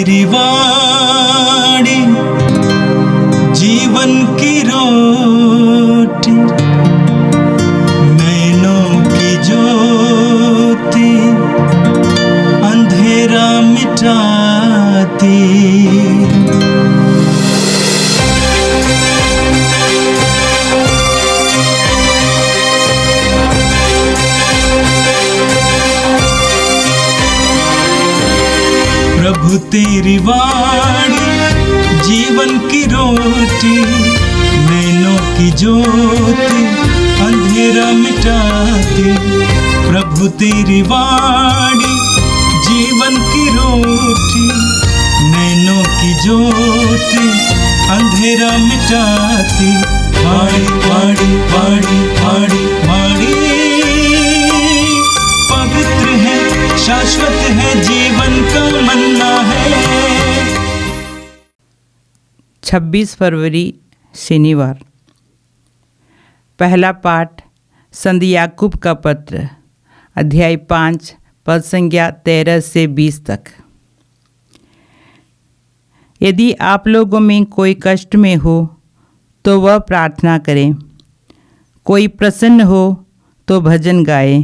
तेरी वाणी जीवन की रोटी, नैनों की ज्योति अंधेरा मिटाती। प्रभु तेरी वाणी जीवन की रोटी, नैनों की ज्योति अंधेरा मिटाती। प्रभु तेरी वाणी जीवन की रोटी, नैनों की ज्योति अंधेरा मिटाती। वाणी वाणी वाणी वाणी वाणी पवित्र है, शाश्वत है, जीवन का मन्ना है। 26 फरवरी शनिवार। पहला पाठ संत याकूब का पत्र, अध्याय 5, पद संख्या 13 से 20 तक। यदि आप लोगों में कोई कष्ट में हो तो वह प्रार्थना करे, कोई प्रसन्न हो तो भजन गाए,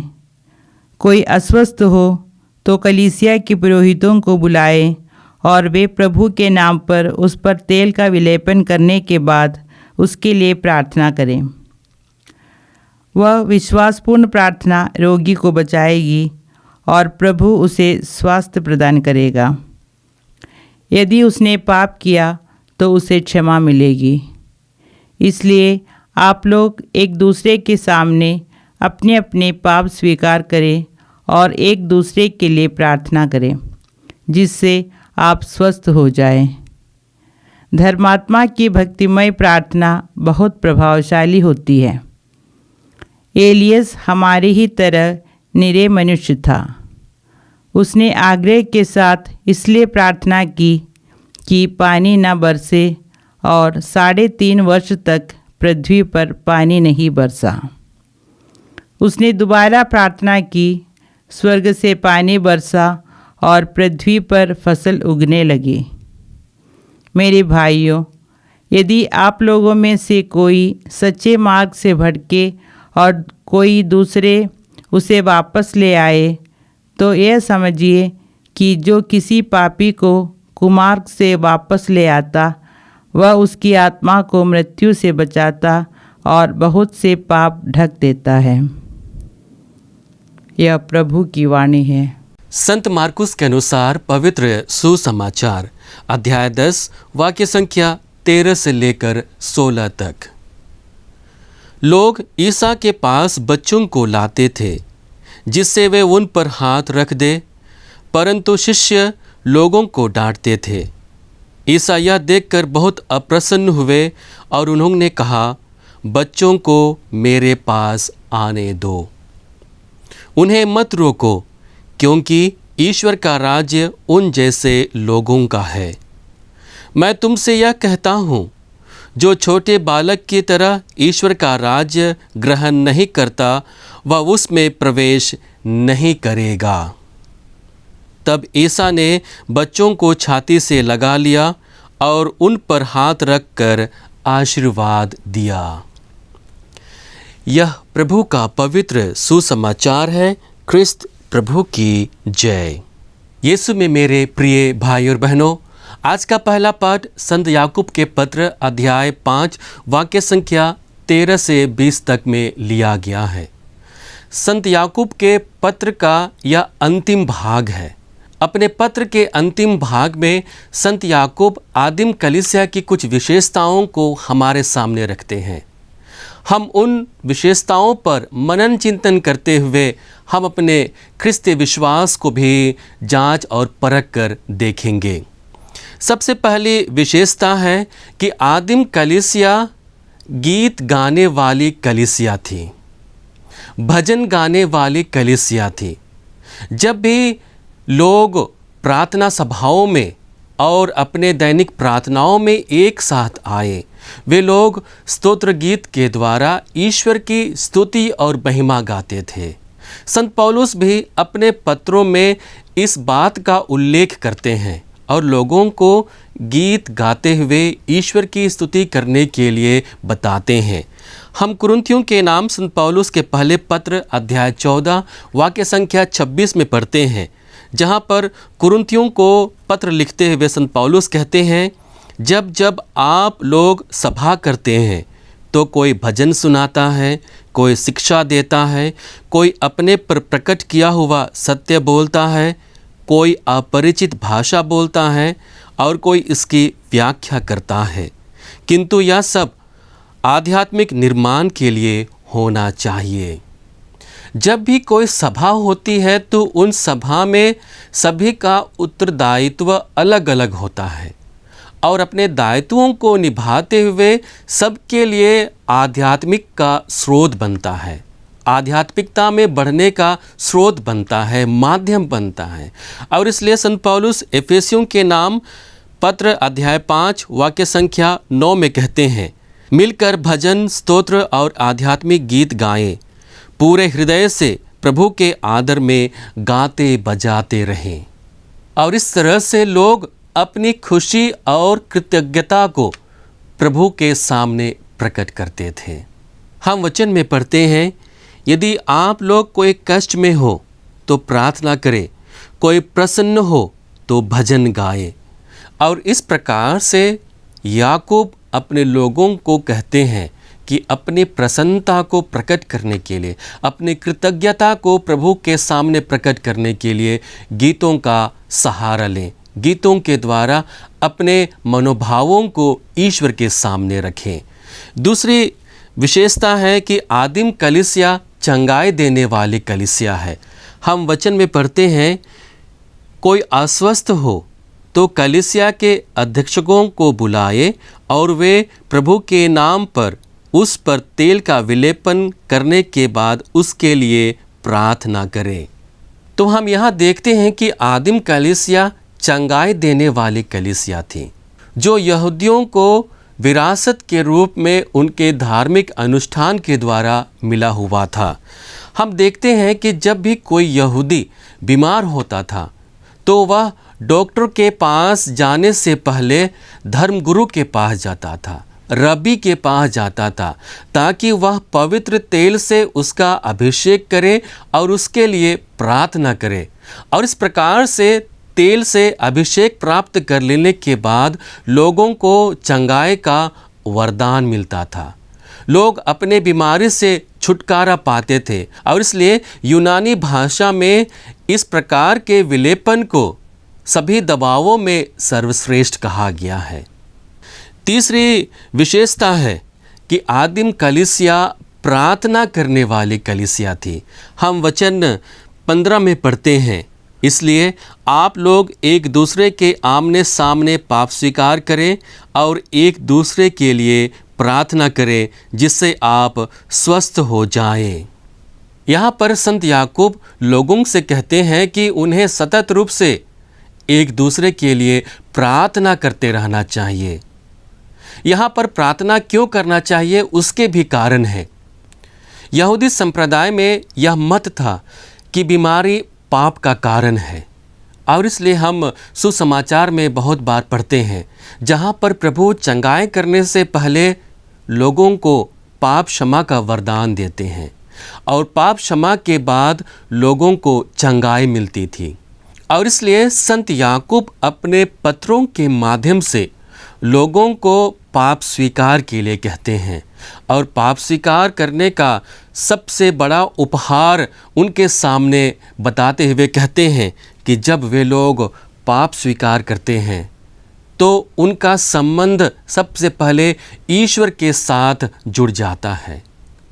कोई अस्वस्थ हो तो कलीसिया के पुरोहितों को बुलाए और वे प्रभु के नाम पर उस पर तेल का विलेपन करने के बाद उसके लिए प्रार्थना करें। वह विश्वासपूर्ण प्रार्थना रोगी को बचाएगी और प्रभु उसे स्वास्थ्य प्रदान करेगा। यदि उसने पाप किया तो उसे क्षमा मिलेगी। इसलिए आप लोग एक दूसरे के सामने अपने अपने पाप स्वीकार करें और एक दूसरे के लिए प्रार्थना करें, जिससे आप स्वस्थ हो जाएं। धर्मात्मा की भक्तिमय प्रार्थना बहुत प्रभावशाली होती है। एलियस हमारे ही तरह निरे मनुष्य था। उसने आग्रह के साथ इसलिए प्रार्थना की कि पानी न बरसे, और 3.5 वर्ष तक पृथ्वी पर पानी नहीं बरसा। उसने दोबारा प्रार्थना की, स्वर्ग से पानी बरसा और पृथ्वी पर फसल उगने लगी। मेरे भाइयों, यदि आप लोगों में से कोई सच्चे मार्ग से भटके और कोई दूसरे उसे वापस ले आए, तो यह समझिए कि जो किसी पापी को कुमार्ग से वापस ले आता, वह उसकी आत्मा को मृत्यु से बचाता और बहुत से पाप ढक देता है। यह प्रभु की वाणी है। संत मार्कुस के अनुसार पवित्र सुसमाचार, अध्याय 10, वाक्य संख्या 13 से लेकर 16 तक। लोग ईसा के पास बच्चों को लाते थे जिससे वे उन पर हाथ रख दे, परंतु शिष्य लोगों को डांटते थे। ईसा यह देखकर बहुत अप्रसन्न हुए और उन्होंने कहा, बच्चों को मेरे पास आने दो, उन्हें मत रोको, क्योंकि ईश्वर का राज्य उन जैसे लोगों का है। मैं तुमसे यह कहता हूँ, जो छोटे बालक की तरह ईश्वर का राज्य ग्रहण नहीं करता, वह उसमें प्रवेश नहीं करेगा। तब ईसा ने बच्चों को छाती से लगा लिया और उन पर हाथ रखकर आशीर्वाद दिया। यह प्रभु का पवित्र सुसमाचार है। क्रिस्त प्रभु की जय। यीशु में मेरे प्रिय भाई और बहनों, आज का पहला पाठ संत याकूब के पत्र, अध्याय 5, वाक्य संख्या 13 से 20 तक में लिया गया है। संत याकूब के पत्र का यह अंतिम भाग है। अपने पत्र के अंतिम भाग में संत याकूब आदिम कलीसिया की कुछ विशेषताओं को हमारे सामने रखते हैं। हम उन विशेषताओं पर मनन चिंतन करते हुए हम अपने ख्रिस्ती विश्वास को भी जांच और परख कर देखेंगे। सबसे पहली विशेषता है कि आदिम कलीसिया गीत गाने वाली कलीसिया थी, भजन गाने वाली कलीसिया थी। जब भी लोग प्रार्थना सभाओं में और अपने दैनिक प्रार्थनाओं में एक साथ आए, वे लोग स्तोत्र गीत के द्वारा ईश्वर की स्तुति और महिमा गाते थे। संत पौलुस भी अपने पत्रों में इस बात का उल्लेख करते हैं और लोगों को गीत गाते हुए ईश्वर की स्तुति करने के लिए बताते हैं। हम कुरिन्थियों के नाम संत पौलुस के पहले पत्र अध्याय 14 वाक्य संख्या 26 में पढ़ते हैं, जहाँ पर कुरिन्थियों को पत्र लिखते हुए संत पौलुस कहते हैं, जब जब आप लोग सभा करते हैं तो कोई भजन सुनाता है, कोई शिक्षा देता है, कोई अपने पर प्रकट किया हुआ सत्य बोलता है, कोई अपरिचित भाषा बोलता है और कोई इसकी व्याख्या करता है, किंतु यह सब आध्यात्मिक निर्माण के लिए होना चाहिए। जब भी कोई सभा होती है तो उन सभा में सभी का उत्तरदायित्व अलग अलग होता है और अपने दायित्वों को निभाते हुए सबके लिए आध्यात्मिक का स्रोत बनता है, आध्यात्मिकता में बढ़ने का स्रोत बनता है, माध्यम बनता है। और इसलिए संत पौलुस एफेसियों के नाम पत्र अध्याय 5 वाक्य संख्या 9 में कहते हैं, मिलकर भजन, स्तोत्र और आध्यात्मिक गीत गाएं, पूरे हृदय से प्रभु के आदर में गाते बजाते रहें। और इस तरह से लोग अपनी खुशी और कृतज्ञता को प्रभु के सामने प्रकट करते थे। हम वचन में पढ़ते हैं, यदि आप लोग कोई कष्ट में हो तो प्रार्थना करें, कोई प्रसन्न हो तो भजन गाए। और इस प्रकार से याकूब अपने लोगों को कहते हैं कि अपनी प्रसन्नता को प्रकट करने के लिए, अपनी कृतज्ञता को प्रभु के सामने प्रकट करने के लिए गीतों का सहारा लें, गीतों के द्वारा अपने मनोभावों को ईश्वर के सामने रखें। दूसरी विशेषता है कि आदिम कलीसिया चंगाई देने वाली कलीसिया है। हम वचन में पढ़ते हैं, कोई अस्वस्थ हो तो कलीसिया के अध्यक्षकों को बुलाए और वे प्रभु के नाम पर उस पर तेल का विलेपन करने के बाद उसके लिए प्रार्थना करें। तो हम यहाँ देखते हैं कि आदिम कलीसिया चंगाई देने वाली कलीसिया थी, जो यहूदियों को विरासत के रूप में उनके धार्मिक अनुष्ठान के द्वारा मिला हुआ था। हम देखते हैं कि जब भी कोई यहूदी बीमार होता था तो वह डॉक्टर के पास जाने से पहले धर्मगुरु के पास जाता था, रबी के पास जाता था, ताकि वह पवित्र तेल से उसका अभिषेक करे और उसके लिए प्रार्थना करे। और इस प्रकार से तेल से अभिषेक प्राप्त कर लेने के बाद लोगों को चंगाई का वरदान मिलता था, लोग अपने बीमारी से छुटकारा पाते थे। और इसलिए यूनानी भाषा में इस प्रकार के विलेपन को सभी दवाओं में सर्वश्रेष्ठ कहा गया है। तीसरी विशेषता है कि आदिम कलीसिया प्रार्थना करने वाली कलीसिया थी। हम वचन 15 में पढ़ते हैं, इसलिए आप लोग एक दूसरे के आमने सामने पाप स्वीकार करें और एक दूसरे के लिए प्रार्थना करें, जिससे आप स्वस्थ हो जाएं। यहाँ पर संत याकूब लोगों से कहते हैं कि उन्हें सतत रूप से एक दूसरे के लिए प्रार्थना करते रहना चाहिए। यहाँ पर प्रार्थना क्यों करना चाहिए, उसके भी कारण है। यहूदी संप्रदाय में यह मत था कि बीमारी पाप का कारण है, और इसलिए हम सुसमाचार में बहुत बार पढ़ते हैं, जहाँ पर प्रभु चंगाई करने से पहले लोगों को पाप क्षमा का वरदान देते हैं, और पाप क्षमा के बाद लोगों को चंगाई मिलती थी। और इसलिए संत याकूब अपने पत्रों के माध्यम से लोगों को पाप स्वीकार के लिए कहते हैं, और पाप स्वीकार करने का सबसे बड़ा उपहार उनके सामने बताते हुए कहते हैं कि जब वे लोग पाप स्वीकार करते हैं तो उनका संबंध सबसे पहले ईश्वर के साथ जुड़ जाता है।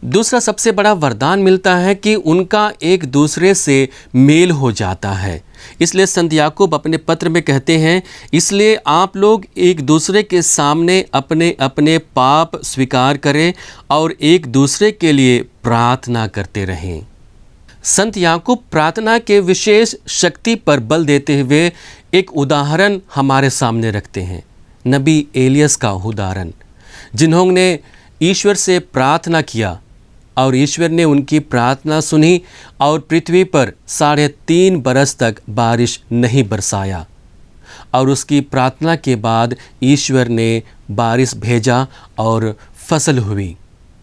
दूसरा सबसे बड़ा वरदान मिलता है कि उनका एक दूसरे से मेल हो जाता है। इसलिए संत याकूब अपने पत्र में कहते हैं, इसलिए आप लोग एक दूसरे के सामने अपने अपने पाप स्वीकार करें और एक दूसरे के लिए प्रार्थना करते रहें। संत याकूब प्रार्थना के विशेष शक्ति पर बल देते हुए एक उदाहरण हमारे सामने रखते हैं, नबी एलियस का उदाहरण, जिन्होंने ईश्वर से प्रार्थना किया और ईश्वर ने उनकी प्रार्थना सुनी और पृथ्वी पर 3.5 बरस तक बारिश नहीं बरसाया। और उसकी प्रार्थना के बाद ईश्वर ने बारिश भेजा और फसल हुई।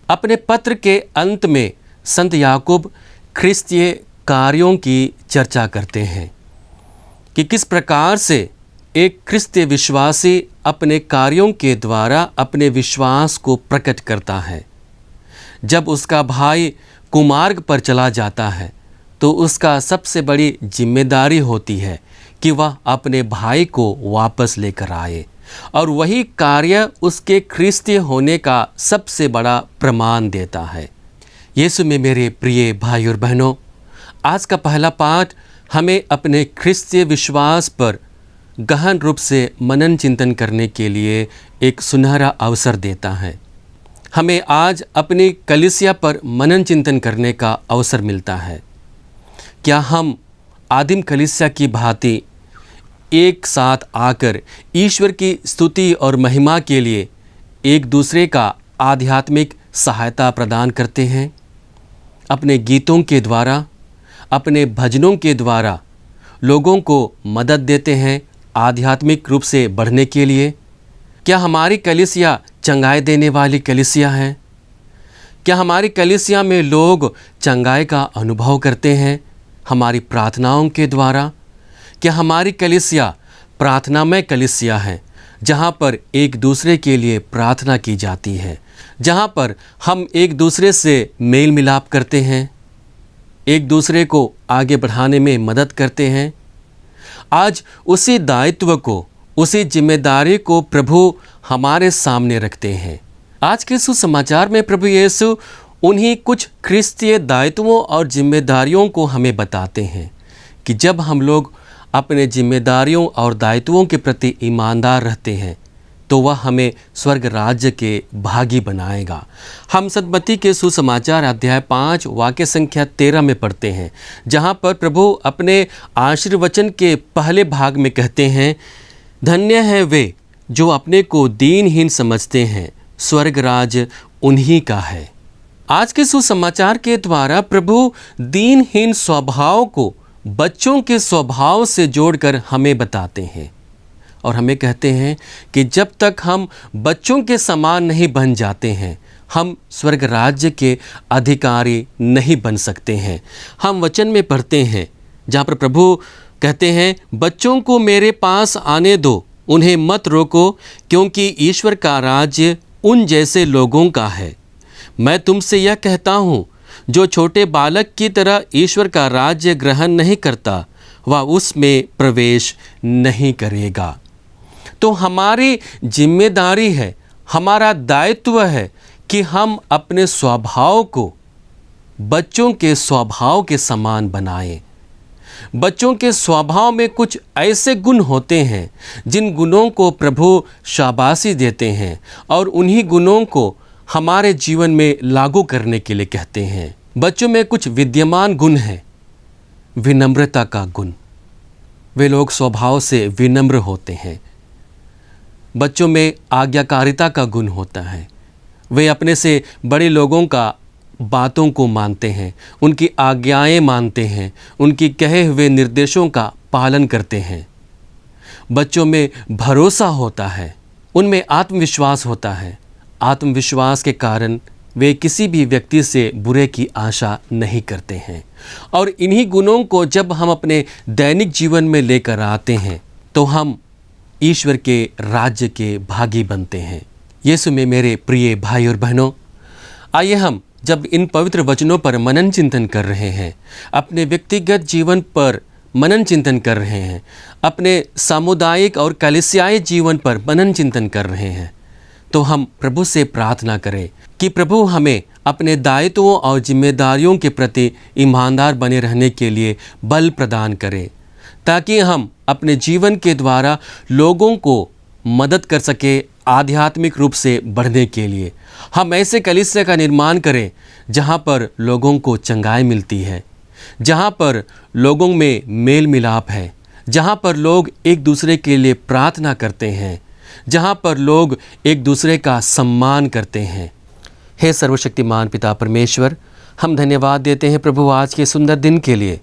अपने पत्र के अंत में संत याकूब ख्रिस्तीय कार्यों की चर्चा करते हैं कि किस प्रकार से एक ख्रिस्तीय विश्वासी अपने कार्यों के द्वारा अपने विश्वास को प्रकट करता है। जब उसका भाई कुमार्ग पर चला जाता है तो उसका सबसे बड़ी जिम्मेदारी होती है कि वह अपने भाई को वापस लेकर आए, और वही कार्य उसके ख्रिस्तीय होने का सबसे बड़ा प्रमाण देता है। यीशु में मेरे प्रिय भाई और बहनों, आज का पहला पाठ हमें अपने ख्रिस्तीय विश्वास पर गहन रूप से मनन चिंतन करने के लिए एक सुनहरा अवसर देता है। हमें आज अपनी कलीसिया पर मनन चिंतन करने का अवसर मिलता है। क्या हम आदिम कलीसिया की भांति एक साथ आकर ईश्वर की स्तुति और महिमा के लिए एक दूसरे का आध्यात्मिक सहायता प्रदान करते हैं? अपने गीतों के द्वारा, अपने भजनों के द्वारा लोगों को मदद देते हैं आध्यात्मिक रूप से बढ़ने के लिए? क्या हमारी कलीसिया चंगाई देने वाली कलीसिया है? क्या हमारी कलीसिया में लोग चंगाई का अनुभव करते हैं हमारी प्रार्थनाओं के द्वारा? क्या हमारी कलीसिया प्रार्थनामय कलीसिया है, जहाँ पर एक दूसरे के लिए प्रार्थना की जाती है, जहाँ पर हम एक दूसरे से मेल मिलाप करते हैं, एक दूसरे को आगे बढ़ाने में मदद करते हैं? आज उसी दायित्व को, उसी जिम्मेदारी को प्रभु हमारे सामने रखते हैं। आज के सुसमाचार में प्रभु यीशु उन्हीं कुछ ख्रिस्तीय दायित्वों और जिम्मेदारियों को हमें बताते हैं कि जब हम लोग अपने जिम्मेदारियों और दायित्वों के प्रति ईमानदार रहते हैं तो वह हमें स्वर्ग राज्य के भागी बनाएगा। हम सदमती के सुसमाचार अध्याय 5 वाक्य संख्या 13 में पढ़ते हैं, जहाँ पर प्रभु अपने आशीर्वचन के पहले भाग में कहते हैं, धन्य है वे जो अपने को दीनहीन समझते हैं, स्वर्ग राज्य उन्हीं का है। आज के सुसमाचार के द्वारा प्रभु दीनहीन स्वभाव को बच्चों के स्वभाव से जोड़कर हमें बताते हैं और हमें कहते हैं कि जब तक हम बच्चों के समान नहीं बन जाते हैं, हम स्वर्ग राज्य के अधिकारी नहीं बन सकते हैं। हम वचन में पढ़ते हैं जहाँ पर प्रभु कहते हैं, बच्चों को मेरे पास आने दो, उन्हें मत रोको, क्योंकि ईश्वर का राज्य उन जैसे लोगों का है। मैं तुमसे यह कहता हूँ, जो छोटे बालक की तरह ईश्वर का राज्य ग्रहण नहीं करता, वह उसमें प्रवेश नहीं करेगा। तो हमारी जिम्मेदारी है, हमारा दायित्व है कि हम अपने स्वभाव को बच्चों के स्वभाव के समान बनाएं। बच्चों के स्वभाव में कुछ ऐसे गुण होते हैं जिन गुणों को प्रभु शाबाशी देते हैं और उन्हीं गुणों को हमारे जीवन में लागू करने के लिए कहते हैं। बच्चों में कुछ विद्यमान गुण हैं। विनम्रता का गुण, वे लोग स्वभाव से विनम्र होते हैं। बच्चों में आज्ञाकारिता का गुण होता है, वे अपने से बड़े लोगों का बातों को मानते हैं, उनकी आज्ञाएं मानते हैं, उनकी कहे हुए निर्देशों का पालन करते हैं। बच्चों में भरोसा होता है, उनमें आत्मविश्वास होता है। आत्मविश्वास के कारण वे किसी भी व्यक्ति से बुरे की आशा नहीं करते हैं। और इन्हीं गुणों को जब हम अपने दैनिक जीवन में लेकर आते हैं तो हम ईश्वर के राज्य के भागी बनते हैं। यीशु में मेरे प्रिय भाई और बहनों, आइए हम जब इन पवित्र वचनों पर मनन चिंतन कर रहे हैं, अपने व्यक्तिगत जीवन पर मनन चिंतन कर रहे हैं, अपने सामुदायिक और कलीसियाई जीवन पर मनन चिंतन कर रहे हैं, तो हम प्रभु से प्रार्थना करें कि प्रभु हमें अपने दायित्वों और जिम्मेदारियों के प्रति ईमानदार बने रहने के लिए बल प्रदान करें, ताकि हम अपने जीवन के द्वारा लोगों को मदद कर सके आध्यात्मिक रूप से बढ़ने के लिए। हम ऐसे कलीसिया का निर्माण करें जहाँ पर लोगों को चंगाई मिलती है, जहाँ पर लोगों में मेल मिलाप है, जहाँ पर लोग एक दूसरे के लिए प्रार्थना करते हैं, जहाँ पर लोग एक दूसरे का सम्मान करते हैं। हे सर्वशक्तिमान पिता परमेश्वर, हम धन्यवाद देते हैं प्रभु आज के सुंदर दिन के लिए।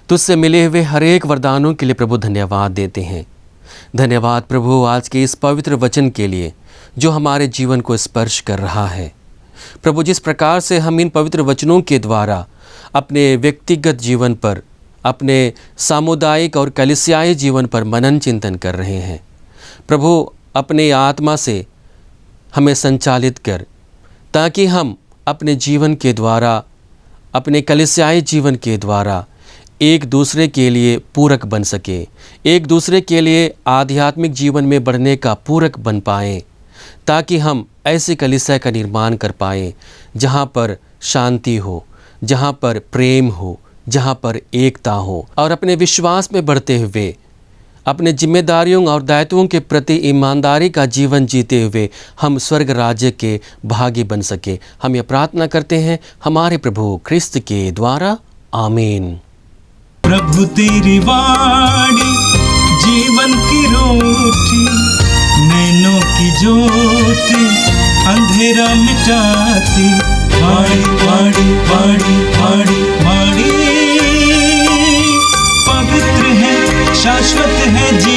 तुझसे मिले हुए हर एक वरदानों के लिए प्रभु धन्यवाद देते हैं। धन्यवाद प्रभु आज के इस पवित्र वचन के लिए जो हमारे जीवन को स्पर्श कर रहा है। प्रभु, जिस प्रकार से हम इन पवित्र वचनों के द्वारा अपने व्यक्तिगत जीवन पर, अपने सामुदायिक और कलीसियाई जीवन पर मनन चिंतन कर रहे हैं, प्रभु अपने आत्मा से हमें संचालित कर, ताकि हम अपने जीवन के द्वारा, अपने कलीसियाई जीवन के द्वारा एक दूसरे के लिए पूरक बन सके, एक दूसरे के लिए आध्यात्मिक जीवन में बढ़ने का पूरक बन पाएँ, ताकि हम ऐसे कलीसिया का निर्माण कर पाएँ जहाँ पर शांति हो, जहाँ पर प्रेम हो, जहाँ पर एकता हो, और अपने विश्वास में बढ़ते हुए अपने जिम्मेदारियों और दायित्वों के प्रति ईमानदारी का जीवन जीते हुए हम स्वर्ग राज्य के भागी बन सके। हम ये प्रार्थना करते हैं हमारे प्रभु ख्रिस्त के द्वारा, आमीन। प्रभु तेरी वाणी जीवन की रोटी, नैनों की ज्योति अंधेरा मिटाती। वाणी वाणी वाणी वाणी वाणी पवित्र है, शाश्वत है जी